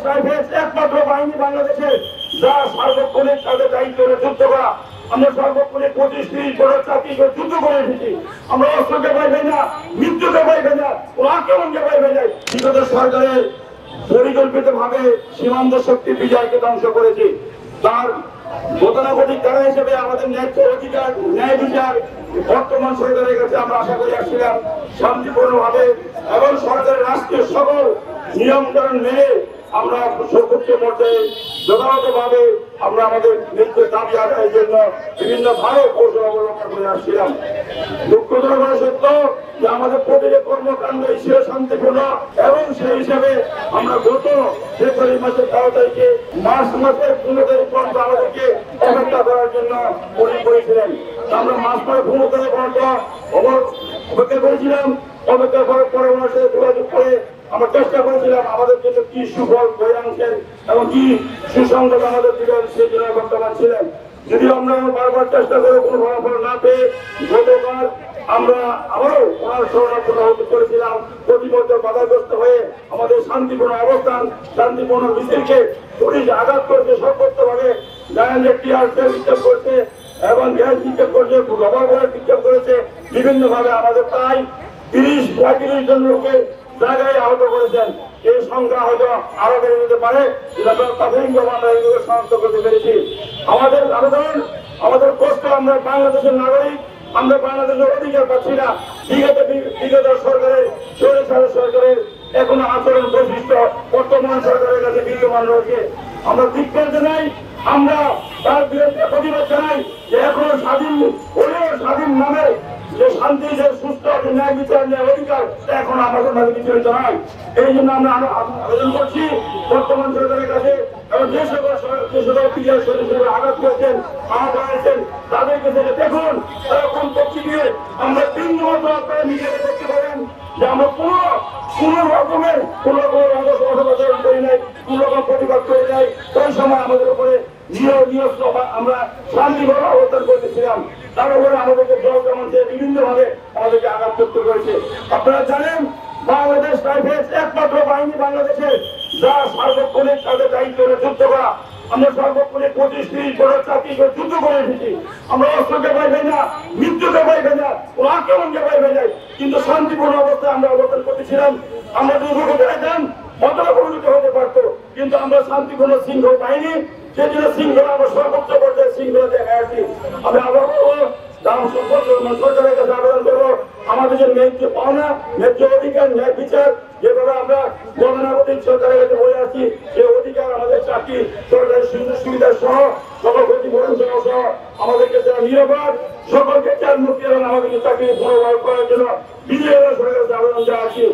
Rifles একমাত্র বাহিনী বাংলাদেশের যা সার্বক্ষণিক তাদের দায়িত্ব যুদ্ধ করা। আমরা সর্বক্ষণিক 25-30 বছর চাকরি করে যুদ্ধ করে এসেছি। আমরা অস্ত্রকে ভয় পাই না, মৃত্যুকে ভয় পাই না, কোন আক্রমণকে ভয় পাই না। বিগত সরকারের পরিকল্পিত ভাবে সীমান্ত শক্তি বিজয়কে ধ্বংস করেছি। তার গতানুগতিক কারণ হিসেবে আমাদের ন্যায্য অধিকার, ন্যায় বিচার বর্তমান সরকারের কাছে আমরা আশা করে আসছিলাম শান্তিপূর্ণভাবে এবং সরকারের রাষ্ট্রীয় সকল নিয়মকানুন মেনে আমরা সর্বোচ্চ পর্যায়ে যথাযথভাবে আমরা আমাদের ন্যায্য দাবি আদায়ের জন্য বিভিন্ন ভালো কৌশল অবলম্বন করে আসছিলাম। দুঃখজনক সত্য যে আমাদের প্রতিটি কর্মকাণ্ড ছিল শান্তিপূর্ণ এবং সেই হিসাবে আমরা গত ফেব্রুয়ারি মাসের 13 তারিখে মার্চ মাসের 15 তারিখ পর্যন্ত আমাদেরকে অপেক্ষা করার জন্য করেছিলেন। আমরা মাস পরে 15 তারিখ পর্যন্ত অপেক্ষা করেছিলাম। অপেক্ষা করার পরে ওনার সাথে যোগাযোগ করে আমরা চেষ্টা করেছিলাম আমাদের জন্য কি সুফল বৈরাংশের এবং কি সুসংবাদ আমাদের দিলেন সেই জন্য বর্তমান ছিলেন। যদি আমরা বারবার চেষ্টা করে কোনো ফলাফল না পেয়ে গতকাল আমরা আবারও ওনার শরণার্থী আহ্বান করেছিলাম। প্রতিমধ্যে বাধাগ্রস্ত হয়ে আমাদের শান্তিপূর্ণ অবস্থান, শান্তিপূর্ণ মিছিলকে পুলিশ আঘাত করেছে, সর্বোচ্চভাবে গায়ের টিয়ার বিক্ষেপ করেছে এবং গ্যাস বিক্ষেপ করেছে, রবার বলের বিক্ষেপ করেছে। বিভিন্নভাবে আমাদের প্রায় 30-35 জন লোকের জায়গায় আহত করেছেন। এই সংখ্যা হয়তো আরো বেড়ে যেতে পারে, শনাক্ত করতে পেরেছি। আমাদের আবেদন, আমাদের কষ্ট, আমরা বাংলাদেশের নাগরিক, আমরা বাংলাদেশের অধিকার পাচ্ছি না। বিগত সরকারের সরকারের এখনো আচরণ বৈশিষ্ট্য বর্তমান সরকারের কাছে বিদ্যমান রয়েছে। আমরা ধিক্কার জানাই, আমরা তার বিরুদ্ধে প্রতিবাদ জানাই যে এখনো স্বাধীন হলেও স্বাধীন নামে যে শান্তি, যে সুস্থ, যে ন্যায় বিচার, ন্যায় অধিকার এখন আমাদের মাঝে বিচলিত নয়। এই জন্য আমরা আবেদন করছি বর্তমান সরকারের কাছে এবং যে সকল ক্রিয়া সদস্যরা আঘাত করেছেন, আহত হয়েছেন, তাদের কাছে দেখুন তারা কোন পক্ষে দিয়ে আমরা 3 নম্বর আপনারা নিজেকে দেখতে পারেন যে আমরা কোন রকমের অসদাচরণ করি নাই, কোন রকম প্রতিবাদ করি নাই। ওই সময় আমাদের উপরে আমরা শান্তিভাবে অবস্থান করতেছিলাম। তার উপরে আমাদেরকে জলকামন্ত্রী বিভিন্নভাবে আমাদেরকে আঘাত করতে করেছে। আপনারা জানেন বাংলাদেশ রাইফেলস একমাত্র বাহিনী বাংলাদেশের যা সার্বক্ষণিক তাদের দায়িত্ব যুদ্ধ করা। আমরা সর্বক্ষণিক 25-30 বছর চাকরি করে যুদ্ধ করে এসেছি। আমরা অস্ত্রকে ভয় পাই না, মৃত্যুকে ভয় পাই না, কোন আক্রমণকে ভয় পাই নাই। কিন্তু শান্তিপূর্ণ অবস্থায় আমরা অবস্থান করতেছিলাম। আমরা দুর্ঘটনা চাইতাম কতটা পরিণত হতে পারতো, কিন্তু আমরা শান্তিপূর্ণ শৃঙ্খল বাহিনী, সেই জন্য শৃঙ্খলা আমরা সর্বোচ্চ পর্যায়ে শৃঙ্খলা দেখা আসছি। আমি আবার সরকারের কাছে আবেদন করবো আমাদের যে ন্যায্য পাওনা, ন্যায্য অধিকার, ন্যায় বিচার যেভাবে আমরা গণনাগরিক সরকারের কাছে বলে আসছি, সেই অধিকার আমাদের চাকরি সরকারের সুযোগ সুবিধা সহ সকল ক্ষতিপূরণ সহ আমাদেরকে যারা নিরাপদ সকলকে চার মুক্তি এবং আমাদেরকে চাকরি পুনর্বহাল করার জন্য বিজেপি সরকারের কাছে আবেদন জানাচ্ছি।